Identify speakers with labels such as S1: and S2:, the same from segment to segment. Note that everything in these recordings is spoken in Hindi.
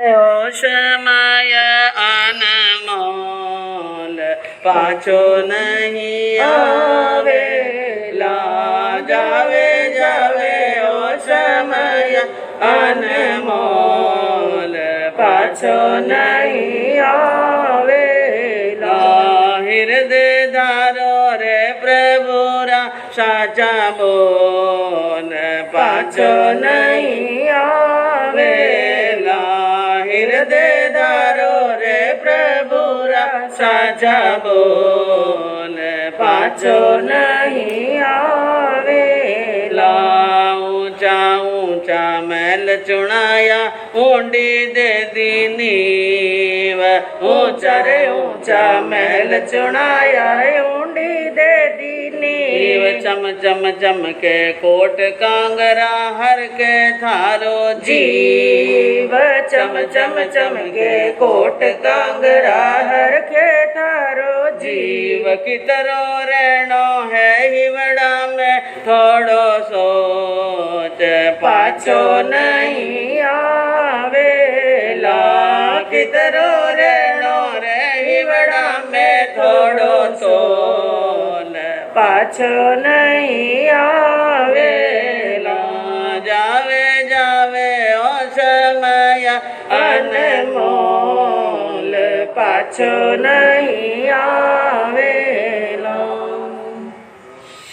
S1: ओ समय अनमोल पाछो नहीं आवे, ला जावे जावे ओ समय अनमोल पाछो नहीं आवे, ला हृदय धारो रे प्रभुरा साचा बोल पाछो नहीं आवे, हृदय धारो रे प्रभुरा साचा बोल पाछो नहीं आवेला। ऊंचा ऊंचा महल चुनाया ऊंडी दे दी नीव, ऊंचा रे ऊंचा महल चुनाया ऊंडी दे दी नीव, चम चम चम के कोट कांगरा हर के थारो जीव, चम चम चम के कोट कांगरा हर के थारो जीव, कितरो रहनो है हिवड़ा में थोड़ो सोच पाछो नहीं आवेला, कितरो रहनो रे हिवड़ा में थोड़ो सोच पाछो नहीं आवेला, जावे जावे ओ समय अनमोल पाछो नहीं आवेला।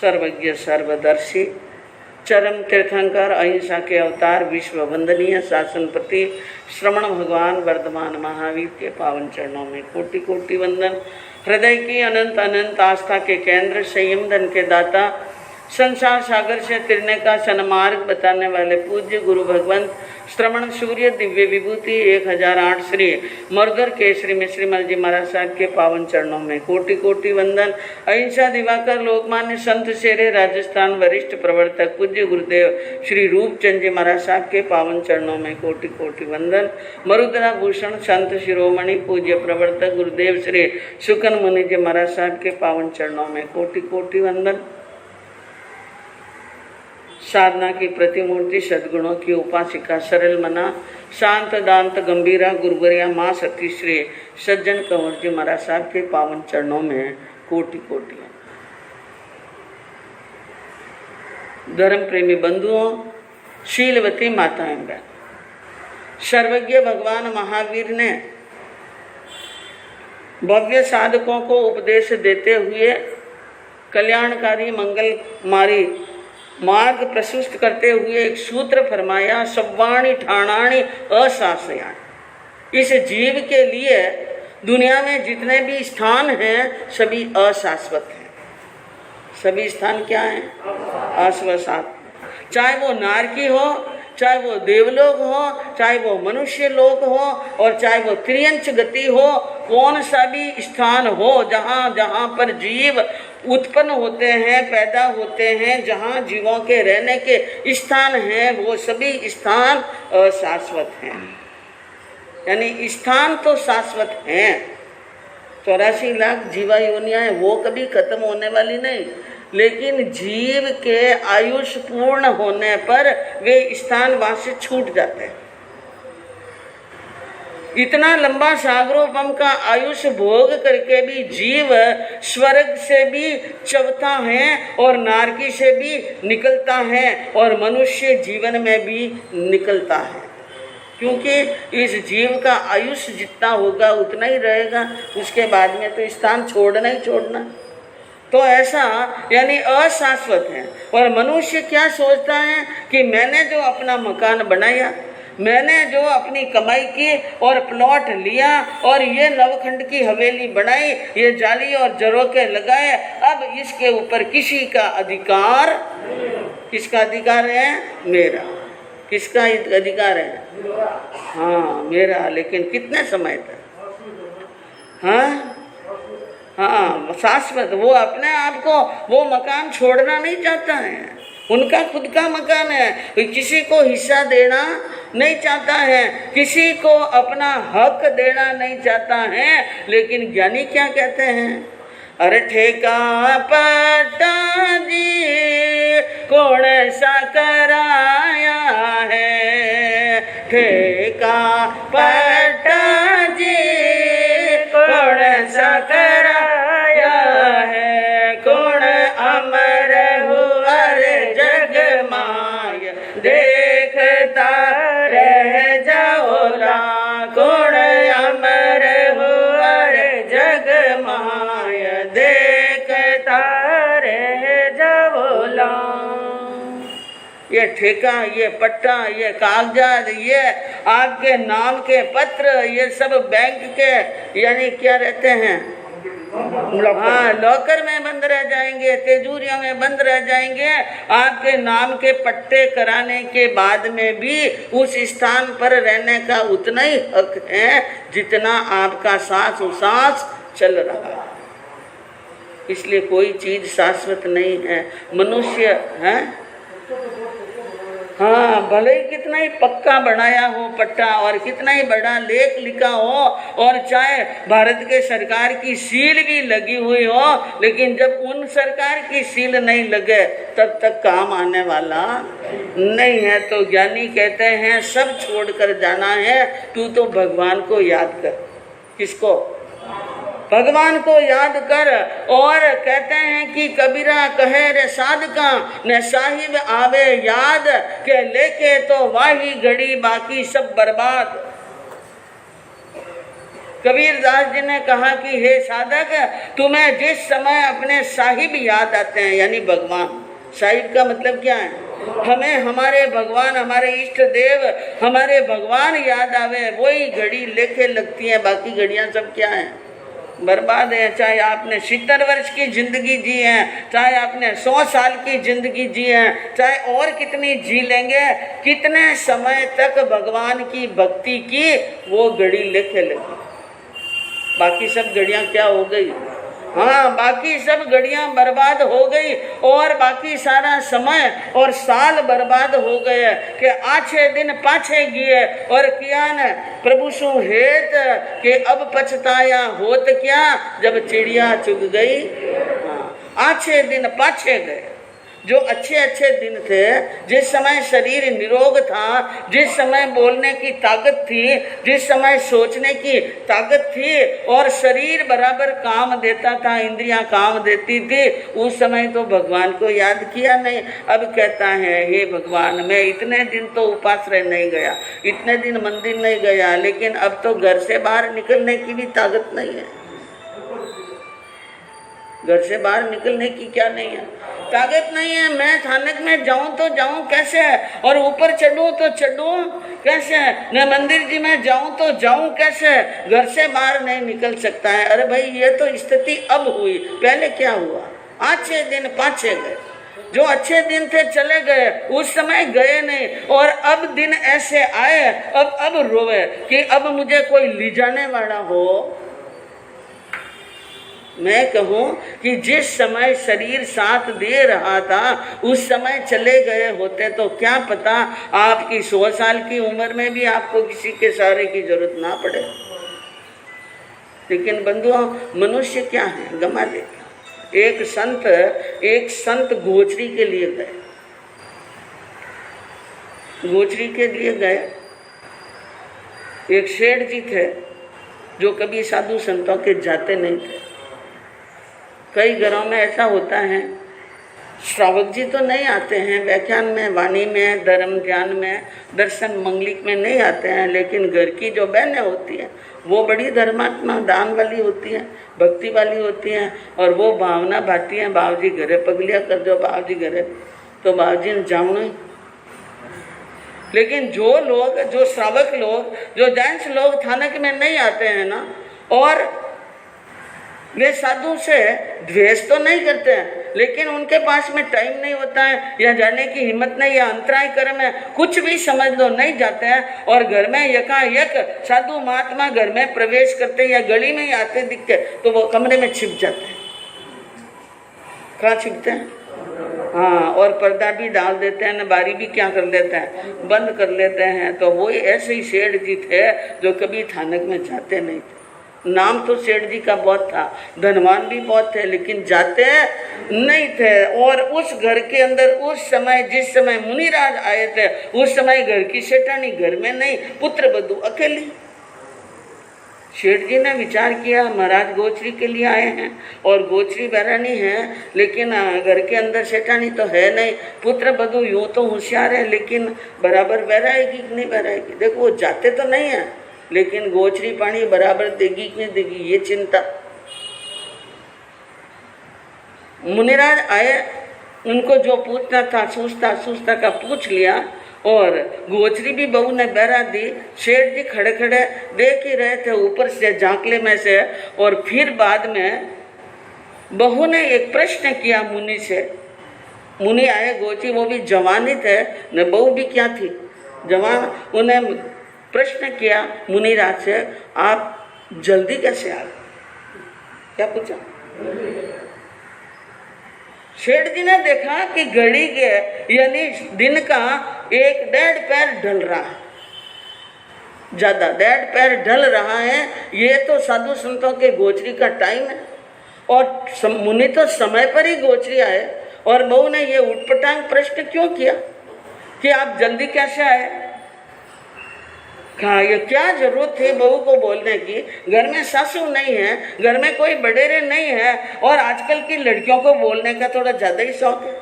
S1: सर्वज्ञ सर्वदर्शी चरम तीर्थंकर अहिंसा के अवतार विश्व वंदनीय शासनपति श्रवण भगवान वर्धमान महावीर के पावन चरणों में कोटि कोटि वंदन। हृदय की अनंत अनंत आस्था के केंद्र, संयम धन के दाता, संसार सागर से तिरने का सन्मार्ग बताने वाले पूज्य गुरु भगवंत श्रवण सूर्य दिव्य विभूति 1008 श्री मरगर केसरी मिश्रीमल जी महाराज साहब के पावन चरणों में कोटि कोटि वंदन। अहिंसा दिवाकर लोकमान्य संत शेरे राजस्थान वरिष्ठ प्रवर्तक पूज्य गुरुदेव श्री रूपचंद जी महाराज साहब के पावन चरणों में कोटि कोटि वंदन। मरुद्रा भूषण संत शिरोमणि पूज्य प्रवर्तक गुरुदेव श्री सुकन मुनि जी महाराज साहब के पावन चरणों में कोटि कोटि वंदन। साधना की प्रतिमूर्ति सद्गुणों की उपासिका सरल मना शांत दांत गंभीरा गुरुवरिया माँ सती श्री सज्जन कंवर जी महाराज साहब के पावन चरणों में कोटि कोटि। धर्म प्रेमी बंधुओं, शीलवती माताएं बहन, सर्वज्ञ भगवान महावीर ने भव्य साधकों को उपदेश देते हुए कल्याणकारी मंगलमारी मार्ग प्रशस्त करते हुए एक सूत्र फरमाया, सव्वाणी ठाणाणी अशासयाणी। इस जीव के लिए दुनिया में जितने भी स्थान हैं सभी अशाश्वत हैं। सभी स्थान क्या हैं? अशाश्वत। चाहे वो नारकी हो, चाहे वो देवलोक हो, चाहे वो मनुष्य लोक हो, और चाहे वो त्रियंच गति हो, कौन सा भी स्थान हो जहाँ जहाँ पर जीव उत्पन्न होते हैं, पैदा होते हैं, जहाँ जीवों के रहने के स्थान हैं, वो सभी स्थान अशाश्वत हैं। यानी स्थान तो शाश्वत हैं। 84 लाख जीवा योनियाँ हैं, वो कभी खत्म होने वाली नहीं, लेकिन जीव के आयुष पूर्ण होने पर वे स्थान वहाँ से छूट जाते हैं। इतना लंबा सागरोपम का आयुष भोग करके भी जीव स्वर्ग से भी चवता है और नारकी से भी निकलता है और मनुष्य जीवन में भी निकलता है, क्योंकि इस जीव का आयुष जितना होगा उतना ही रहेगा, उसके बाद में तो स्थान छोड़ना ही छोड़ना। तो ऐसा यानी अशाश्वत है। और मनुष्य क्या सोचता है कि मैंने जो अपना मकान बनाया, मैंने जो अपनी कमाई की और प्लॉट लिया और ये नवखंड की हवेली बनाई, ये जाली और झरोखे लगाए, अब इसके ऊपर किसी का अधिकार, किसका अधिकार है? मेरा। किसका अधिकार है? हाँ, मेरा। लेकिन कितने समय तक? हाँ हाँ, शाश्वत। वो अपने आप को वो मकान छोड़ना नहीं चाहता है, उनका खुद का मकान है, किसी को हिस्सा देना नहीं चाहता है, किसी को अपना हक देना नहीं चाहता है। लेकिन ज्ञानी क्या कहते हैं? अरे ठेका पट्टा जी कौन सा कराया है, ठेका पट्टा जी कौन सा कराया है, कौन अमर हुआ जग माय देखता रह जाओला, कौन अमर हुआ जग माय देखता रह जाओला। ये ठेका, ये पट्टा, ये कागजात, ये आपके नाम के पत्र, ये सब बैंक के यानी क्या रहते हैं, हाँ लॉकर में बंद रह जाएंगे, तिजोरियों में बंद रह जाएंगे। आपके नाम के पट्टे कराने के बाद में भी उस स्थान पर रहने का उतना ही हक है जितना आपका सांस चल रहा है। इसलिए कोई चीज शाश्वत नहीं है। मनुष्य है, हाँ भले ही कितना ही पक्का बनाया हो पट्टा और कितना ही बड़ा लेख लिखा हो और चाहे भारत के सरकार की सील भी लगी हुई हो, लेकिन जब उन सरकार की सील नहीं लगे तब तक काम आने वाला नहीं है। तो ज्ञानी कहते हैं सब छोड़कर जाना है, तू तो भगवान को याद कर। किसको? भगवान को याद कर। और कहते हैं कि कबीरा कहे रे साधका न साहिब आवे याद के लेके तो वाही घड़ी बाकी सब बर्बाद। कबीर दास जी ने कहा कि हे साधक, तुम्हें जिस समय अपने साहिब याद आते हैं यानी भगवान, साहिब का मतलब क्या है, हमें हमारे भगवान, हमारे इष्ट देव, हमारे भगवान याद आवे, वही घड़ी लेके लगती है, बाकी घड़ियां सब क्या है, बर्बाद है। चाहे आपने 70 वर्ष की जिंदगी जी है, चाहे आपने 100 साल की जिंदगी जी है, चाहे और कितनी जी लेंगे, कितने समय तक भगवान की भक्ति की वो घड़ी लेके लगी, बाकी सब घड़ियां क्या हो गई, हाँ बाकी सब घड़ियां बर्बाद हो गई और बाकी सारा समय और साल बर्बाद हो गए कि आछे दिन पाछे गए और किया न प्रभु सु हेत कि अब पछताया होत क्या जब चिड़िया चुग गई। हाँ आछे दिन पाछे गए। जो अच्छे अच्छे दिन थे, जिस समय शरीर निरोग था, जिस समय बोलने की ताकत थी, जिस समय सोचने की ताकत थी और शरीर बराबर काम देता था, इंद्रियां काम देती थी, उस समय तो भगवान को याद किया नहीं। अब कहता है हे भगवान, मैं इतने दिन तो उपाश्रय नहीं गया, इतने दिन मंदिर नहीं गया, लेकिन अब तो घर से बाहर निकलने की भी ताकत नहीं है। घर से बाहर निकलने की क्या नहीं है, ताकत नहीं है। मैं थानक में जाऊं तो जाऊं कैसे, और ऊपर चढ़ूं तो चढ़ूं कैसे, न मंदिर जी में जाऊं तो जाऊं कैसे, घर से बाहर नहीं निकल सकता है। अरे भाई ये तो स्थिति अब हुई, पहले क्या हुआ, अच्छे दिन पाछे गए, जो अच्छे दिन थे चले गए, उस समय गए नहीं, और अब दिन ऐसे आए अब रोवे कि अब मुझे कोई ले जाने वाला हो। मैं कहूँ कि जिस समय शरीर साथ दे रहा था उस समय चले गए होते तो क्या पता आपकी 100 साल की उम्र में भी आपको किसी के सहारे की जरूरत ना पड़े। लेकिन बंधुओं, मनुष्य क्या है, गमा देता। एक संत गोचरी के लिए गए, गोचरी के लिए गए। एक सेठ जी थे जो कभी साधु संतों के जाते नहीं थे। कई घरों में ऐसा होता है, श्रावक जी तो नहीं आते हैं व्याख्यान में, वाणी में, धर्म ध्यान में, दर्शन मंगलिक में नहीं आते हैं, लेकिन घर की जो बहनें होती हैं वो बड़ी धर्मात्मा दान वाली होती हैं, भक्ति वाली होती हैं, और वो भावना भाती हैं, बाबूजी घरे पगलिया कर दो, बाबूजी घरे, तो बाबूजी ने जाऊँ। लेकिन जो लोग, जो श्रावक लोग, जो जेंट्स लोग थानक में नहीं आते हैं ना, और वे साधु से द्वेष तो नहीं करते हैं, लेकिन उनके पास में टाइम नहीं होता है, या जाने की हिम्मत नहीं, या अंतराय कर्म है, कुछ भी समझ लो नहीं जाते हैं, और घर में यकायक साधु महात्मा घर में प्रवेश करते हैं या गली में ही आते दिखते तो वो कमरे में छिप जाते हैं। कहाँ छिपते हैं? हाँ, और पर्दा भी डाल देते हैं, न बारी भी क्या कर लेते हैं, बंद कर लेते हैं। तो वो ऐसे ही सेठ जी थे जो कभी थानक में जाते नहीं थे, नाम तो सेठ जी का बहुत था, धनवान भी बहुत थे, लेकिन जाते नहीं थे। और उस घर के अंदर उस समय, जिस समय मुनिराज आए थे, उस समय घर की सेठानी घर में नहीं, पुत्र वधू अकेली। सेठ जी ने विचार किया, महाराज गोचरी के लिए आए हैं और गोचरी बैरानी है, लेकिन घर के अंदर सेठानी तो है नहीं, पुत्र वधू यूँ तो होशियार है, लेकिन बराबर बहराएगी कि नहीं बहराएगी। देखो वो जाते तो नहीं है, लेकिन गोचरी पानी बराबर देगी कि नहीं देगी, ये चिंता। मुनिराज आए, उनको जो पूछना था सूझता का पूछ लिया, और गोचरी भी बहू ने बहरा दी। सेठ जी खड़े खड़े देख ही रहे थे ऊपर से झांकले में से। और फिर बाद में बहू ने एक प्रश्न किया मुनि से। मुनि आए, गोचरी वो भी जवान ही थे न, बहू भी क्या थी, जवान। उन्हें प्रश्न किया मुनिराज से, आप जल्दी कैसे आ गए? क्या पूछा? सेठ जी ने देखा कि घड़ी के यानी दिन का 1-1.5 पैर ढल रहा है, ज्यादा 1.5 पैर ढल रहा है। ये तो साधु संतों के गोचरी का टाइम है, और मुनि तो समय पर ही गोचरी आए। और बहू ने ये उटपटांग प्रश्न क्यों किया कि आप जल्दी कैसे आए? कहा ये क्या जरूरत थी बहू को बोलने की, घर में सासू नहीं है, घर में कोई बडेरे नहीं है, और आजकल की लड़कियों को बोलने का थोड़ा ज़्यादा ही शौक है।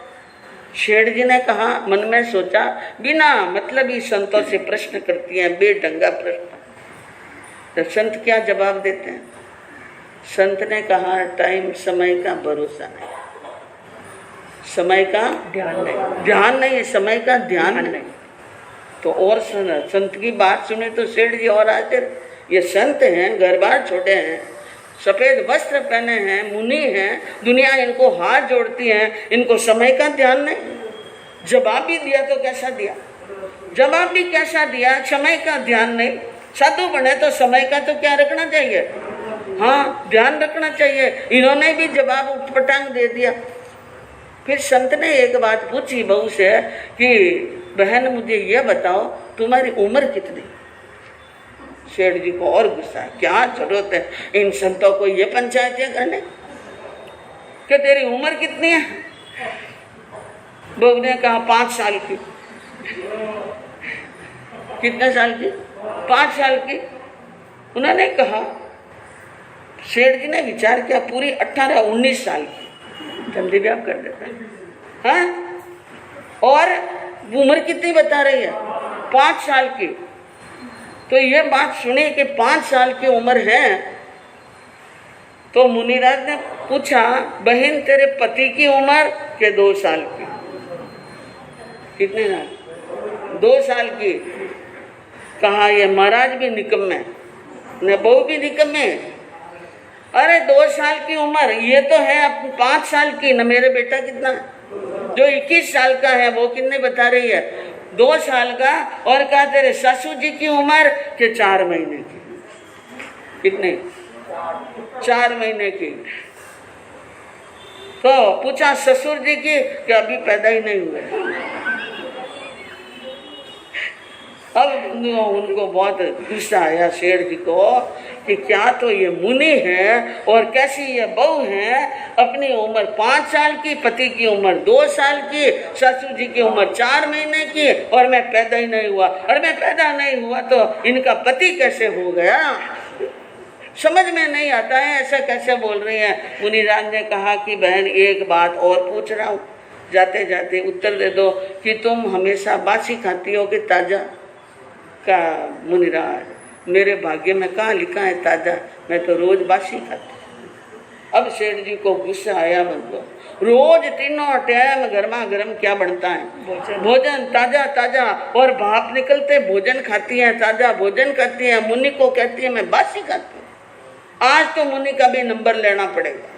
S1: सेठ जी ने कहा, मन में सोचा, बिना मतलब ही संतों से प्रश्न करती हैं, बेढंगा प्रश्न। तो संत क्या जवाब देते हैं? संत ने कहा, टाइम समय का भरोसा नहीं, समय का ध्यान नहीं, समय का ध्यान नहीं। तो और संत की बात सुने तो सेठ जी और आते, ये संत हैं, घर बार छोटे हैं, सफेद वस्त्र पहने हैं, मुनि हैं, दुनिया इनको हाथ जोड़ती है, इनको समय का ध्यान नहीं। जवाब भी दिया तो कैसा दिया, जवाब भी कैसा दिया, समय का ध्यान नहीं। साधु बने तो समय का तो क्या रखना चाहिए, हाँ ध्यान रखना चाहिए। इन्होंने भी जवाब उठपटांग दे दिया। फिर संत ने एक बात पूछी बहू से कि बहन मुझे यह बताओ तुम्हारी उम्र कितनी? सेठ जी को और गुस्सा, क्या जरूरत है इन संतों को ये पंचायतें करने कि तेरी उम्र कितनी है? बहू ने कहा 5 साल की। कितने साल की? 5 साल की। उन्होंने कहा, सेठ जी ने विचार किया, पूरी 18-19 साल की जल्दी ब्याह कर देता है, हाँ? और उम्र कितनी बता रही है? 5 साल की। तो ये बात सुनी कि 5 साल की उम्र है, तो मुनिराज ने पूछा, बहन तेरे पति की उम्र के 2 साल की? कितने साल? 2 साल की। कहा ये महाराज भी निकम्मे न, बहू भी निकम्मे। अरे 2 साल की उम्र, ये तो है 5 साल की न। मेरे बेटा कितना, जो 21 साल का है, वो कितने बता रही है? 2 साल का। और कहा तेरे ससुर जी की उम्र के 4 महीने की। कितने? 4 महीने की। तो पूछा ससुर जी की, कि अभी पैदा ही नहीं हुए। अब उनको बहुत गुस्सा आया सेठ जी को कि क्या तो ये मुनि है और कैसी ये बहू है, अपनी उम्र 5 साल की, पति की उम्र 2 साल की, ससुर जी की उम्र 4 महीने की, और मैं पैदा ही नहीं हुआ। और मैं पैदा नहीं हुआ तो इनका पति कैसे हो गया? समझ में नहीं आता है, ऐसा कैसे बोल रही है। मुनिराज ने कहा कि बहन एक बात और पूछ रहा हूँ, जाते जाते उत्तर दे दो कि तुम हमेशा बासी खाती हो कि ताज़ा? का मुनिराज मेरे भाग्य में कहाँ लिखा है ताज़ा, मैं तो रोज बासी खाती। अब सेठ जी को गुस्सा आया, मतलब रोज तीनों टाइम गर्मा गर्म क्या बनता है? भोजन ताज़ा ताज़ा, और भाप निकलते भोजन खाती है, ताज़ा भोजन खाती है। मुनि को कहती है मैं बासी खाती हूँ। आज तो मुनि का भी नंबर लेना पड़ेगा।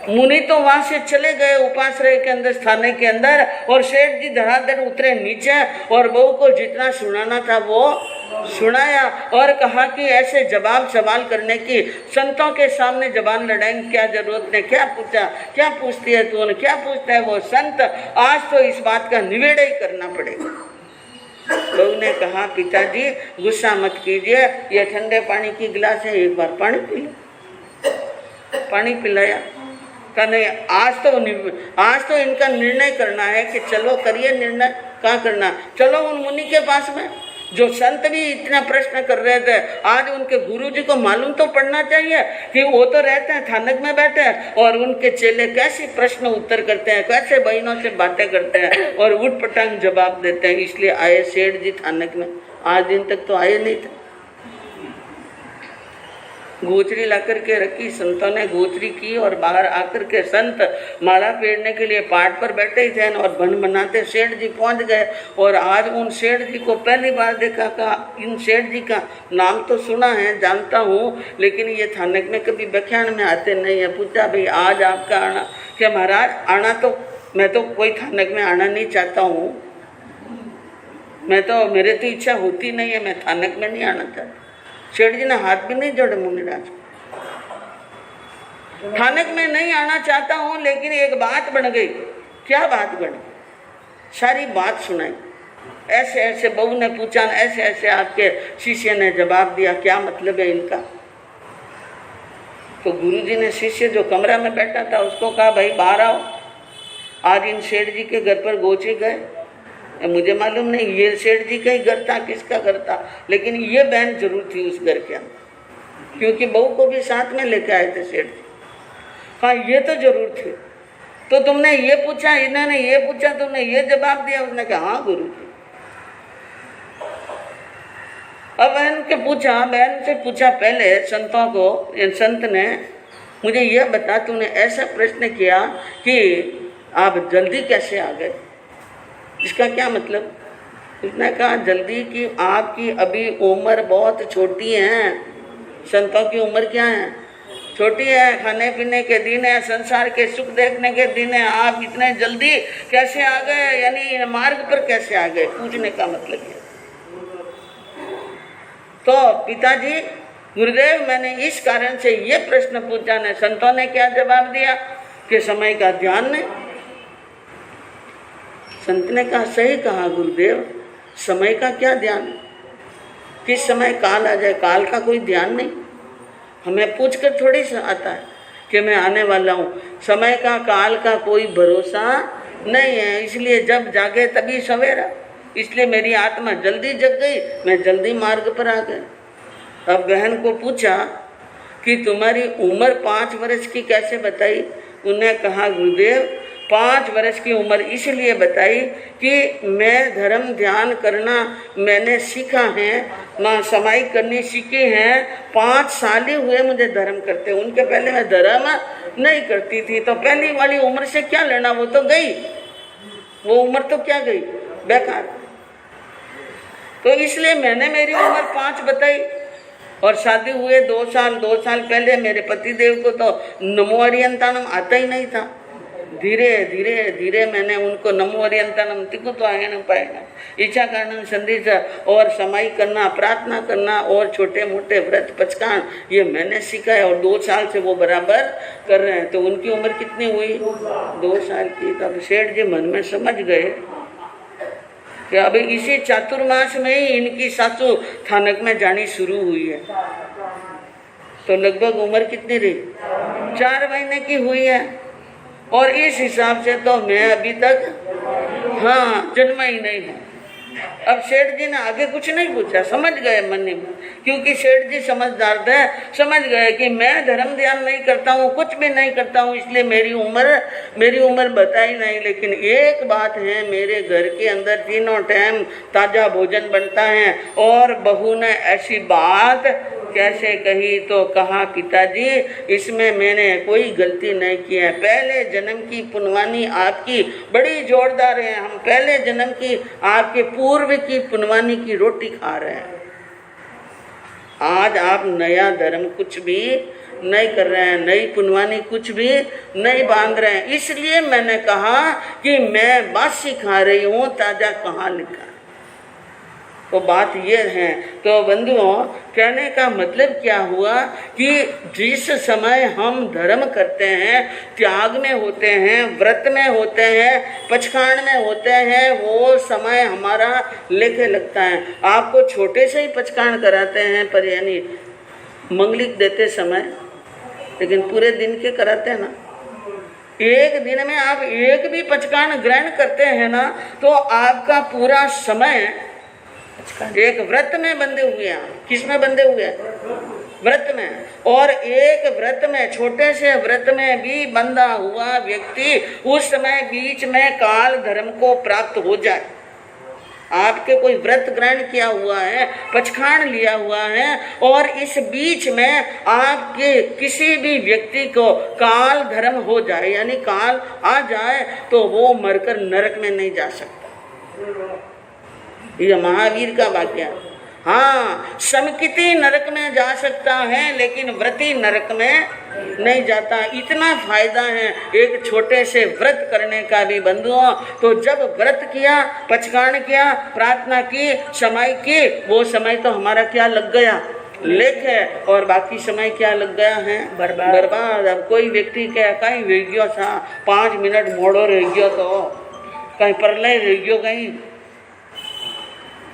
S1: मुनि तो वहां से चले गए उपाश्रय के अंदर, स्थाने के अंदर, और सेठ जी धड़ाधड़ उतरे नीचे और बहू को जितना सुनाना था वो सुनाया। और कहा कि ऐसे जवाब सवाल करने की, संतों के सामने जबान लड़ाई क्या जरूरत ने? क्या पूछा, क्या पूछती है तू, क्या पूछता है वो संत? आज तो इस बात का निवेड़ा ही करना पड़ेगा। बहू ने कहा पिताजी गुस्सा मत कीजिए, ये ठंडे पानी की गिलास है, एक बार पानी पी लो। पानी पिलाया। कहा नहीं, आज तो इनका निर्णय करना है कि चलो करिए निर्णय। कहाँ करना? चलो उन मुनि के पास में, जो संत भी इतना प्रश्न कर रहे थे। आज उनके गुरुजी को मालूम तो पड़ना चाहिए कि वो तो रहते हैं थानक में बैठे हैं और उनके चेले कैसे प्रश्न उत्तर करते हैं, कैसे बहनों से बातें करते हैं और उठ पटांग जवाब देते हैं। इसलिए आए सेठ जी थानक में। आज दिन तक तो आए नहीं थे। गोचरी ला करके रखी, संतों ने गोचरी की और बाहर आकर के संत माला फेरने के लिए पाठ पर बैठे ही थे और बन बनाते सेठ जी पहुंच गए। और आज उन सेठ जी को पहली बार देखा। कहा इन सेठ जी का नाम तो सुना है, जानता हूँ, लेकिन ये थानक में कभी व्याख्यान में आते नहीं है। पूछा भाई आज आपका आना? क्या महाराज आना तो मैं तो कोई थानक में आना नहीं चाहता हूँ, मेरे तो इच्छा होती नहीं है, मैं थानक में नहीं आना चाहता। सेठ जी ने हाथ भी नहीं जोड़े। मुनिराज थानक में नहीं आना चाहता हूं, लेकिन एक बात बन गई। क्या बात बनी? सारी बात सुनाई। ऐसे ऐसे बहू ने पूछा, ऐसे ऐसे आपके शिष्य ने जवाब दिया, क्या मतलब है इनका? तो गुरुजी ने शिष्य जो कमरा में बैठा था उसको कहा भाई बाहर आओ, आज इन सेठ जी के घर पर गोचे गए। मुझे मालूम नहीं ये सेठ जी का ही घर था, किसका घर था, लेकिन ये बहन जरूर थी उस घर के अंदर, क्योंकि बहू को भी साथ में लेके आए थे सेठ जी। हाँ ये तो जरूर थे। तो तुमने ये पूछा, इन्होंने ये पूछा, तुमने ये जवाब दिया? उसने कहा हाँ गुरु जी। अब बहन से पूछा पहले संतों को, संत ने मुझे यह बता, तूने ऐसा प्रश्न किया कि आप जल्दी कैसे आ गए, इसका क्या मतलब? उसने कहा जल्दी कि आपकी अभी उम्र बहुत छोटी है। संतों की उम्र क्या है? छोटी है, खाने पीने के दिन है, संसार के सुख देखने के दिन है, आप इतने जल्दी कैसे आ गए, यानी मार्ग पर कैसे आ गए, पूछने का मतलब है। तो पिताजी गुरुदेव मैंने इस कारण से ये प्रश्न पूछा ने, संतों ने क्या जवाब दिया कि समय का ध्यान नहीं। संत ने कहा सही कहा गुरुदेव, समय का क्या ध्यान, किस समय काल आ जाए, काल का कोई ध्यान नहीं। हमें पूछकर थोड़ी सा आता है कि मैं आने वाला हूँ। समय का काल का कोई भरोसा नहीं है, इसलिए जब जागे तभी सवेरा। इसलिए मेरी आत्मा जल्दी जग गई, मैं जल्दी मार्ग पर आ गया। अब बहन को पूछा कि तुम्हारी उम्र 5 वर्ष की कैसे बताई? उन्हें कहा गुरुदेव 5 वर्ष की उम्र इसलिए बताई कि मैं धर्म ध्यान करना मैंने सीखा है, माँ समाई करनी सीखी है। 5 साल ही हुए मुझे धर्म करते, उनके पहले मैं धर्म नहीं करती थी। तो पहली वाली उम्र से क्या लेना, वो तो गई, वो उम्र तो क्या गई, बेकार। तो इसलिए मैंने मेरी उम्र 5 बताई। और शादी हुए 2 साल पहले मेरे पतिदेव को तो नमो अरियंतानम आता ही नहीं था। धीरे धीरे धीरे मैंने उनको नमो अरियंतानम तिको तो आए न पाए न इच्छा कारण संदेश और समाई करना, प्रार्थना करना और छोटे मोटे व्रत पचकान, ये मैंने सीखा है। और 2 साल से वो बराबर कर रहे हैं। तो उनकी उम्र कितनी हुई? 2 साल की। तब सेठ जी मन में समझ गए कि अभी इसी चातुर्मास में ही इनकी सासू थानक में जानी शुरू हुई है। तो लगभग उम्र कितनी रही? 4 महीने की हुई है। और इस हिसाब से तो मैं अभी तक जन्मा ही नहीं हूँ। अब सेठ जी ने आगे कुछ नहीं पूछा, समझ गए मन में, क्योंकि सेठ जी समझदार थे, समझ गए कि मैं धर्म ध्यान नहीं करता हूँ, कुछ भी नहीं करता हूँ, इसलिए मेरी उम्र बताई नहीं। लेकिन एक बात है, मेरे घर के अंदर 3 टाइम ताज़ा भोजन बनता है। और बहू ने ऐसी बात कैसे कही? तो कहा पिताजी इसमें मैंने कोई गलती नहीं की है, पहले जन्म की पुण्यवानी आपकी बड़ी जोरदार है। हम पहले जन्म की आपके पूर्व की पुण्यवानी की रोटी खा रहे हैं। आज आप नया धर्म कुछ भी नहीं कर रहे हैं, नई पुण्यवानी कुछ भी नहीं बांध रहे हैं। इसलिए मैंने कहा कि मैं बासी खा रही हूँ, ताजा कहाँ लिखा है। तो बात ये है। तो बंधुओं, कहने का मतलब क्या हुआ कि जिस समय हम धर्म करते हैं, त्याग में होते हैं, व्रत में होते हैं, पचखाण में होते हैं, वो समय हमारा लेके लगता है। आपको छोटे से ही पचखाण कराते हैं पर यानी मंगलिक देते समय, लेकिन पूरे दिन के कराते हैं ना। एक दिन में आप एक भी पचखाण ग्रहण करते हैं ना, तो आपका पूरा समय एक व्रत में बंधे हुए हैं। किस में बंधे हुए हैं? व्रत में। और एक व्रत में, छोटे से व्रत में भी बंधा हुआ व्यक्ति उस समय बीच में काल धर्म को प्राप्त हो जाए। आपके कोई व्रत ग्रहण किया हुआ है, पचखाण लिया हुआ है, और इस बीच में आपके किसी भी व्यक्ति को काल धर्म हो जाए, यानी काल आ जाए, तो वो मरकर नरक में नहीं जा सकता। यह महावीर का वाक्य है। हाँ, समकिती नरक में जा सकता है, लेकिन व्रती नरक में नहीं जाता। इतना फायदा है एक छोटे से व्रत करने का भी बंधुओं। तो जब व्रत किया, पचखाण किया, प्रार्थना की, समय की, वो समय तो हमारा क्या लग गया? लेख है। और बाकी समय क्या लग गया है? बर्बाद। अब कोई व्यक्ति क्या कहीं रह गयो था, 5 मिनट मोड़ो रह गयो, तो कहीं परलय रह गयो, कहीं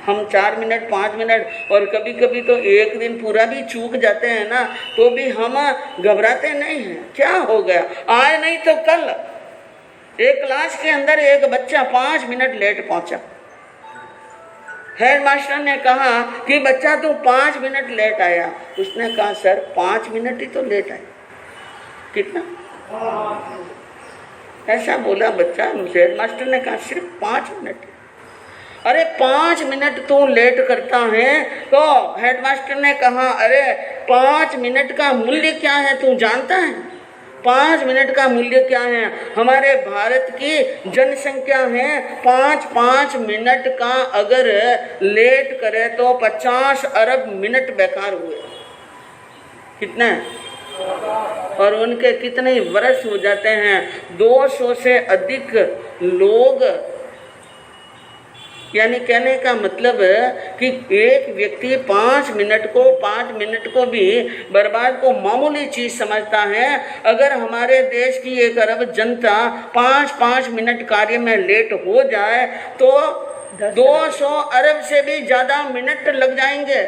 S1: हम 4 मिनट 5 मिनट, और कभी कभी तो एक दिन पूरा भी चूक जाते हैं ना, तो भी हम घबराते नहीं हैं। क्या हो गया, आज नहीं तो कल। एक क्लास के अंदर एक बच्चा 5 मिनट लेट पहुंचा। हेड मास्टर ने कहा कि बच्चा तू 5 मिनट लेट आया। उसने कहा सर 5 मिनट ही तो लेट आया। कितना? ऐसा बोला बच्चा। हेड मास्टर ने कहा सिर्फ 5 मिनट। अरे 5 मिनट तू लेट करता है। तो हेडमास्टर ने कहा अरे 5 मिनट का मूल्य क्या है तू जानता है? 5 मिनट का मूल्य क्या है? हमारे भारत की जनसंख्या है 5 मिनट का अगर लेट करे तो 50 अरब मिनट बेकार हुए। कितने? और उनके कितने वर्ष हो जाते हैं? 200 से अधिक लोग। यानी कहने का मतलब कि एक व्यक्ति 5 मिनट को भी बर्बाद को मामूली चीज समझता है। अगर हमारे देश की 1 अरब जनता 5 मिनट कार्य में लेट हो जाए तो 200 अरब से भी ज्यादा मिनट लग जाएंगे।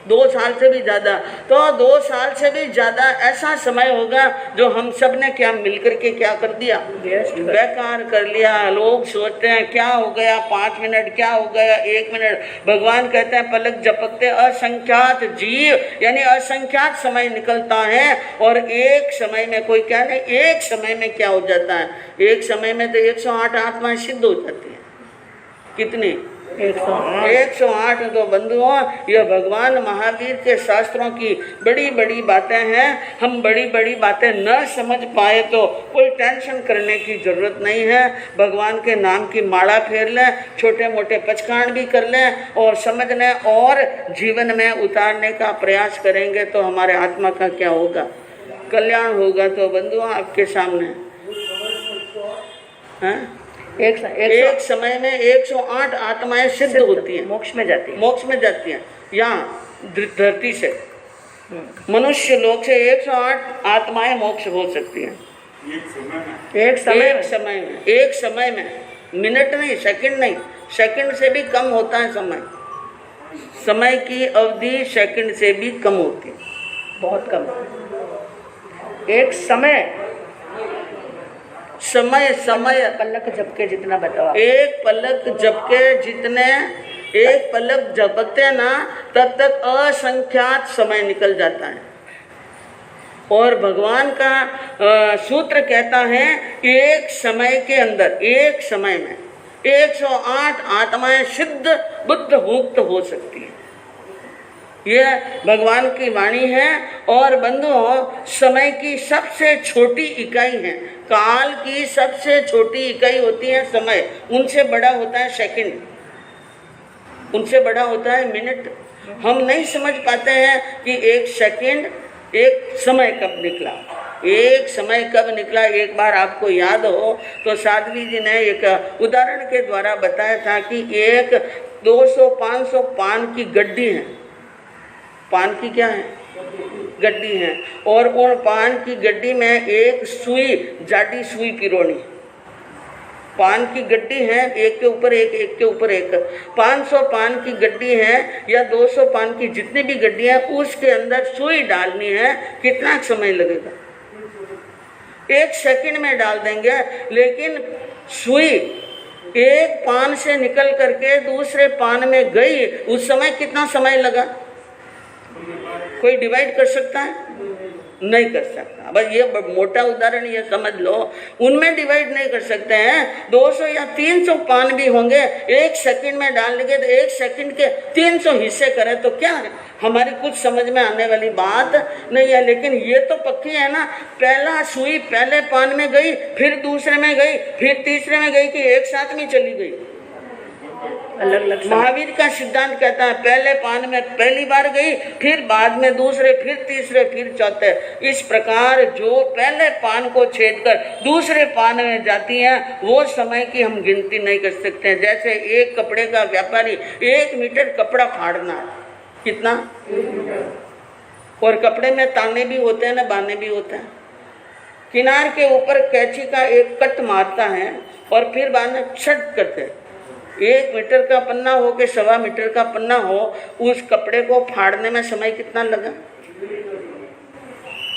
S1: 2 साल से भी ज्यादा, तो 2 साल से भी ज्यादा ऐसा समय होगा जो हम सब ने क्या मिलकर के क्या कर दिया? बेकार कर लिया। लोग सोचते हैं क्या हो गया 5 मिनट, क्या हो गया 1 मिनट। भगवान कहते हैं पलक झपकते असंख्यात जीव, यानी असंख्यात समय निकलता है, और एक समय में कोई क्या नहीं, एक समय में क्या हो जाता है? एक समय में तो 108 आत्माएं सिद्ध हो जाती है। कितनी? 108। तो बंधुओं, यह भगवान महावीर के शास्त्रों की बड़ी बड़ी बातें हैं। हम बड़ी बड़ी बातें न समझ पाए तो कोई टेंशन करने की जरूरत नहीं है। भगवान के नाम की माला फेर लें, छोटे मोटे पचखाण भी कर लें, और समझ लें और जीवन में उतारने का प्रयास करेंगे तो हमारे आत्मा का क्या होगा? कल्याण होगा। तो बंधुओं आपके सामने हैं एक समय में 108 आत्माएं सिद्ध होती हैं, मोक्ष में जाती हैं। यहाँ धरती से मनुष्य लोक से 108 आत्माएं मोक्ष हो सकती हैं एक समय में। मिनट नहीं, सेकंड नहीं, सेकंड से भी कम होता है समय की अवधि सेकंड से भी कम होती है, बहुत कम। एक समय पलक झपके जितना बताओ। एक पलक झपकते ना तब तक असंख्यात समय निकल जाता है। और भगवान का सूत्र कहता है एक समय के अंदर, एक समय में 108 आत्माएं सिद्ध बुद्ध मुक्त हो सकती है। यह भगवान की वाणी है। और बंधुओं, समय की सबसे छोटी इकाई है, काल की सबसे छोटी इकाई होती है समय। उनसे बड़ा होता है सेकंड, उनसे बड़ा होता है मिनट। हम नहीं समझ पाते हैं कि एक सेकंड, एक समय कब निकला। एक समय कब निकला, एक बार आपको याद हो तो साध्वी जी ने एक उदाहरण के द्वारा बताया था कि एक 200-500 पान की गड्डी हैं। पान की क्या है? गड्डी है। और उन पान की गड्डी में एक सुई, जाडी सुई पिरोनी। पान की गड्डी है, एक के ऊपर एक, एक के ऊपर एक। 500 पान की गड्डी है या 200 पान की जितनी भी गड्डी है, उसके अंदर सुई डालनी है। कितना समय लगेगा? 1 सेकंड में डाल देंगे। लेकिन सुई एक पान से निकल करके दूसरे पान में गई, उस समय कितना समय लगा? कोई डिवाइड कर सकता है? नहीं कर सकता। बस ये मोटा उदाहरण ये समझ लो, उनमें डिवाइड नहीं कर सकते हैं। 200 या 300 पान भी होंगे, 1 सेकंड में डाल लेंगे तो 1 सेकंड के 300 हिस्से करें तो क्या है? हमारी कुछ समझ में आने वाली बात नहीं है। लेकिन ये तो पक्की है ना, पहला सुई पहले पान में गई, फिर दूसरे में गई, फिर तीसरे में गई, कि एक साथ में चली गई? अलग अलग। महावीर का सिद्धांत कहता है पहले पान में पहली बार गई, फिर बाद में दूसरे, फिर तीसरे, फिर चौथे। इस प्रकार जो पहले पान को छेद कर दूसरे पान में जाती हैं, वो समय की हम गिनती नहीं कर सकते हैं। जैसे एक कपड़े का व्यापारी 1 मीटर कपड़ा फाड़ना है, कितना? और कपड़े में ताने भी होते हैं ना, बाने भी होते हैं। किनार के ऊपर कैंची का एक कट मारता है और फिर बाद में छट करते हैं। 1 मीटर का पन्ना हो के 1.25 मीटर का पन्ना हो, उस कपड़े को फाड़ने में समय कितना लगा?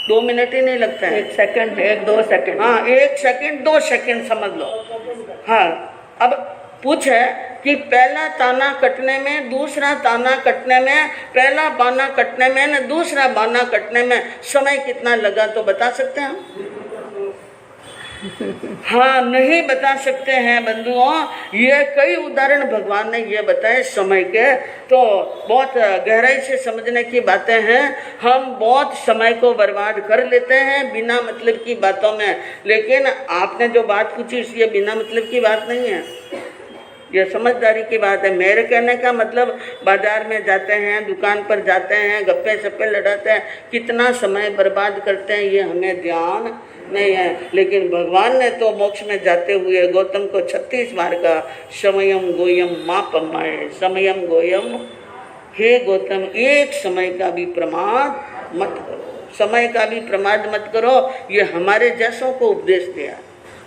S1: 2 मिनट ही नहीं लगता है। 1 सेकंड, 1-2 सेकंड। हाँ, 1 सेकंड 2 सेकंड समझ लो। हाँ, अब पूछ है कि पहला ताना कटने में, दूसरा ताना कटने में, पहला बाना कटने में न दूसरा बाना कटने में समय कितना लगा, तो बता सकते हैं? हाँ, नहीं बता सकते हैं बंधुओं। ये कई उदाहरण भगवान ने ये बताए समय के, तो बहुत गहराई से समझने की बातें हैं। हम बहुत समय को बर्बाद कर लेते हैं बिना मतलब की बातों में। लेकिन आपने जो बात पूछी ये बिना मतलब की बात नहीं है, ये समझदारी की बात है। मेरे कहने का मतलब बाजार में जाते हैं, दुकान पर जाते हैं, गप्पे सप्पे लड़ाते हैं, कितना समय बर्बाद करते हैं ये हमें ध्यान नहीं है। लेकिन भगवान ने तो मोक्ष में जाते हुए गौतम को 36 बार का समयम गोयम मापमाए, समयम गोयम, हे गौतम एक समय का भी प्रमाद मत करो, समय का भी प्रमाद मत करो। ये हमारे जैसों को उपदेश दिया।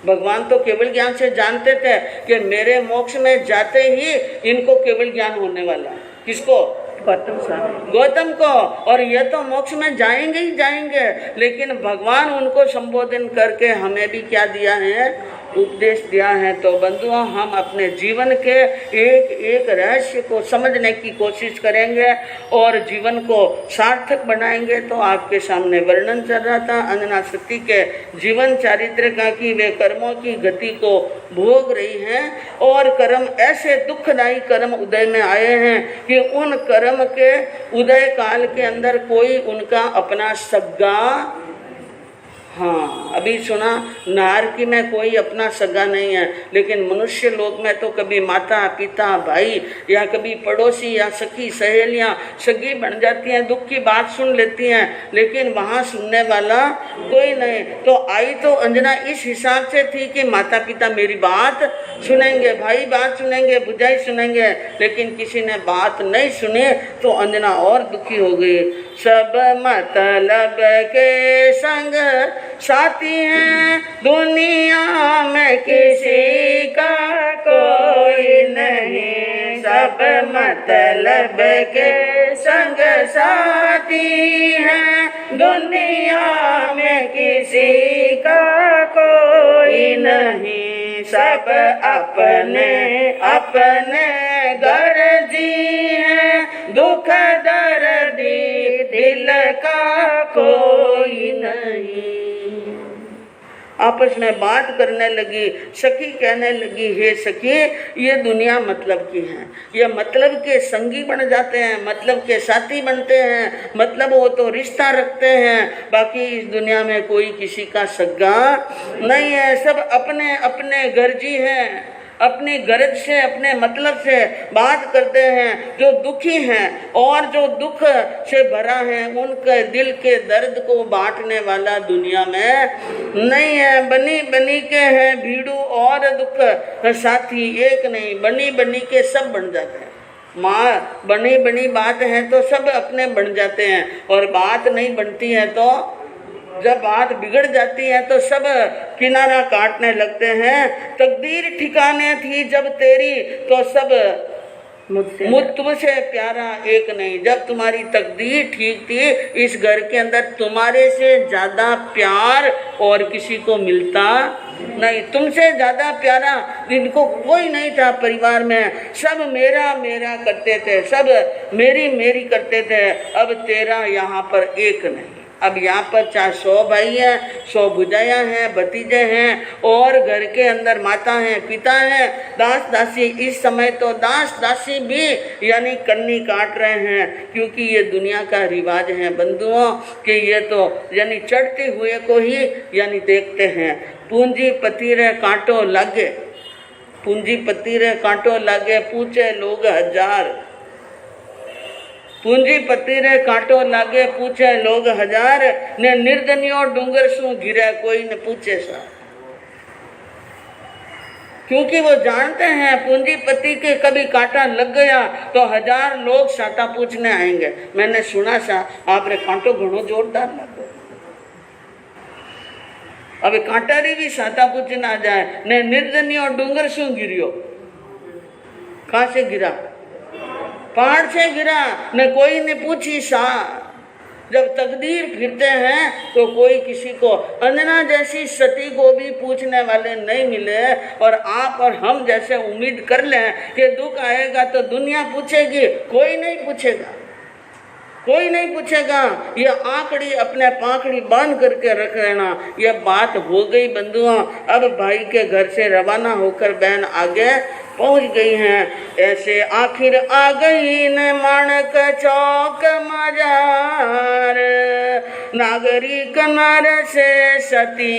S1: भगवान तो केवल ज्ञान से जानते थे कि मेरे मोक्ष में जाते ही इनको केवल ज्ञान होने वाला। किसको? गौतम को। और ये तो मोक्ष में जाएंगे ही जाएंगे, लेकिन भगवान उनको संबोधन करके हमें भी क्या दिया है? उपदेश दिया है। तो बंधुओं, हम अपने जीवन के एक एक रहस्य को समझने की कोशिश करेंगे और जीवन को सार्थक बनाएंगे। तो आपके सामने वर्णन चल रहा था अंजना सती के जीवन चारित्र का, कि वे कर्मों की गति को भोग रही हैं और कर्म ऐसे दुखदायी कर्म उदय में आए हैं कि उन कर्म के उदय काल के अंदर कोई उनका अपना सगा, हाँ अभी सुना, नारकी में कोई अपना सगा नहीं है। लेकिन मनुष्य लोक में तो कभी माता पिता भाई या कभी पड़ोसी या सखी सहेलियां सगी बन जाती हैं, दुख की बात सुन लेती हैं, लेकिन वहाँ सुनने वाला कोई नहीं। तो आई तो अंजना इस हिसाब से थी कि माता पिता मेरी बात सुनेंगे, भाई बात सुनेंगे, भुजाई सुनेंगे, लेकिन किसी ने बात नहीं सुनी तो अंजना और दुखी हो गई। सब मतलब के संग साथी हैं, दुनिया में किसी का कोई नहीं। सब मतलब के संग साथी हैं, दुनिया में किसी का कोई नहीं। सब अपने अपने गर्जी हैं, दुख दर्दी दिल का कोई नहीं। आपस में बात करने लगी, सखी कहने लगी, हे सखी ये दुनिया मतलब की है, ये मतलब के संगी बन जाते हैं, मतलब के साथी बनते हैं, मतलब वो तो रिश्ता रखते हैं, बाकी इस दुनिया में कोई किसी का सगा नहीं है। सब अपने अपने गर्जी हैं, अपनी गरज से अपने मतलब से बात करते हैं। जो दुखी हैं और जो दुख से भरा है, उनके दिल के दर्द को बांटने वाला दुनिया में नहीं है। बनी बनी के हैं भीड़ू और दुख साथी एक नहीं, बनी बनी के सब बन जाते हैं। माँ बनी बनी बात है तो सब अपने बन जाते हैं, और बात नहीं बनती है तो जब बात बिगड़ जाती है तो सब किनारा काटने लगते हैं। तकदीर ठिकाने थी जब तेरी तो सब तुमसे प्यारा एक नहीं। जब तुम्हारी तकदीर ठीक थी, इस घर के अंदर तुम्हारे से ज्यादा प्यार और किसी को मिलता नहीं। तुमसे ज्यादा प्यारा जिनको कोई नहीं था परिवार में, सब मेरा मेरा करते थे, सब मेरी मेरी करते थे। अब तेरा यहाँ पर एक नहीं। अब यहाँ पर चाहे 100 भाई हैं, 100 भुजाया हैं, भतीजे हैं, और घर के अंदर माता हैं, पिता हैं, दास दासी। इस समय तो दास दासी भी यानी कन्नी काट रहे हैं, क्योंकि ये दुनिया का रिवाज है बंधुओं कि ये तो यानी चढ़ते हुए को ही यानी देखते हैं। पूंजीपति रे कांटो लागे, पूंजीपति रे कांटो लागे, पूछे लोग हजार। पूंजीपति रे कांटो लागे, पूछे लोग हजार, ने निर्धनियों डूंगर सु गिरे, कोई न पूछे सा। क्योंकि वो जानते हैं पूंजीपति के कभी कांटा लग गया तो 1000 लोग साटा पूछने आएंगे। मैंने सुना सा आपरे कांटो घणो जोरदार लगे, अब कांटारी भी साटा पूछने आ जाए। ने निर्धनियों डूंगर सु गिरियो, कहां से गिरा? पहाड़ से गिरा, न कोई ने पूछी सा। जब तकदीर फिरते हैं तो कोई किसी को, अंजना जैसी सती को भी पूछने वाले नहीं मिले, और आप और हम जैसे उम्मीद कर लें कि दुख आएगा तो दुनिया पूछेगी, कोई नहीं पूछेगा, कोई नहीं पूछेगा। ये आंकड़ी अपने पाखड़ी बांध करके रख लेना। ये बात हो गई बंधुओं। अब भाई के घर से रवाना होकर बहन आगे पहुंच गई हैं। ऐसे आखिर आ गई न माणक चौक मजार, नागरिक नर से सती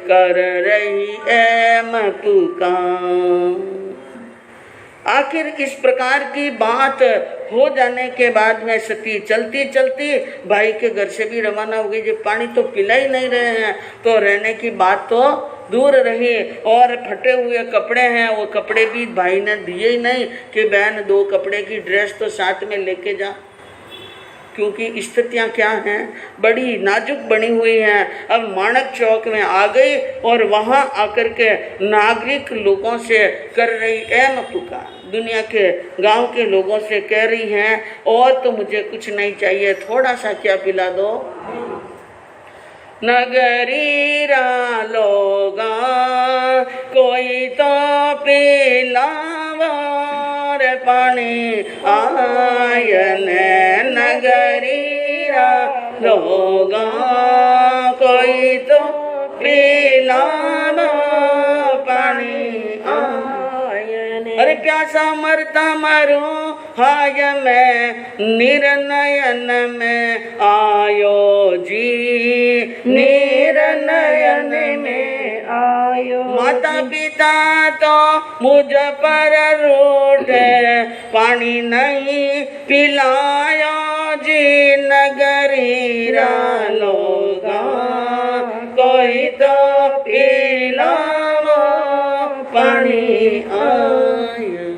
S1: कर रही एम पुकार। आखिर इस प्रकार की बात हो जाने के बाद में सती चलती चलती भाई के घर से भी रवाना हो गई। जब पानी तो पिला ही नहीं रहे हैं तो रहने की बात तो दूर रही, और फटे हुए कपड़े हैं, वो कपड़े भी भाई ने दिए ही नहीं कि बहन 2 कपड़े की ड्रेस तो साथ में लेके जा, क्योंकि स्थितियां क्या हैं, बड़ी नाजुक बनी हुई हैं। अब माणक चौक में आ गई और वहां आकर के नागरिक लोगों से कर रही एम पुकार, दुनिया के गांव के लोगों से कह रही हैं, और तो मुझे कुछ नहीं चाहिए, थोड़ा सा क्या पिला दो। नगरी रा लोगा कोई तो पिलावा रे पानी आयन, नगरी रा लोगा कोई तो पिलावा पानी आयन। अरे प्यासा मरता मरूं हाय मैं निर्नयन में आयो जी, निर्नयन में आयो। माता पिता तो मुझ पर रूठे, पानी नहीं पिलायो जी, नगरी रा लोगा कोई तो पिलाओ पानी आयो।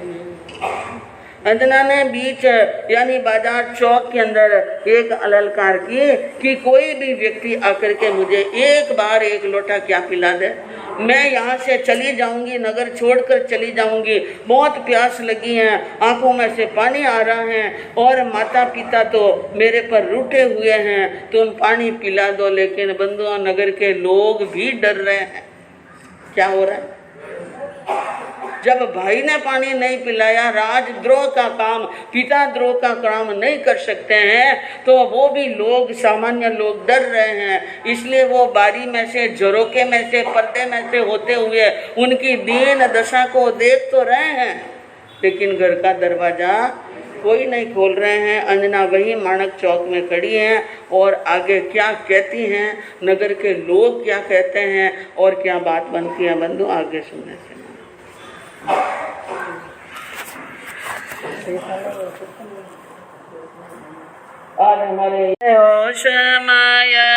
S1: अंजना ने बीच यानी बाजार चौक के अंदर एक अललकार की कि कोई भी व्यक्ति आकर के मुझे एक बार 1 लोटा क्या पिला दे, मैं यहाँ से चली जाऊंगी, नगर छोड़कर चली जाऊंगी, बहुत प्यास लगी है, आंखों में से पानी आ रहा है, और माता पिता तो मेरे पर रूठे हुए हैं, तुम पानी पिला दो। लेकिन बंधुओं, नगर के लोग भी डर रहे हैं। क्या हो रहा है? जब भाई ने पानी नहीं पिलाया, राजद्रोह का काम, पिता द्रोह का काम नहीं कर सकते हैं, तो वो भी लोग, सामान्य लोग डर रहे हैं। इसलिए वो बारी में से, झरोके में से, पर्दे में से होते हुए उनकी दीन दशा को देख तो रहे हैं, लेकिन घर का दरवाजा कोई नहीं खोल रहे हैं। अंजना वही माणक चौक में खड़ी हैं, और आगे क्या कहती हैं, नगर के लोग क्या कहते हैं, और क्या बात बनती है बंधु, आगे सुनने से। आज हमारे होश माया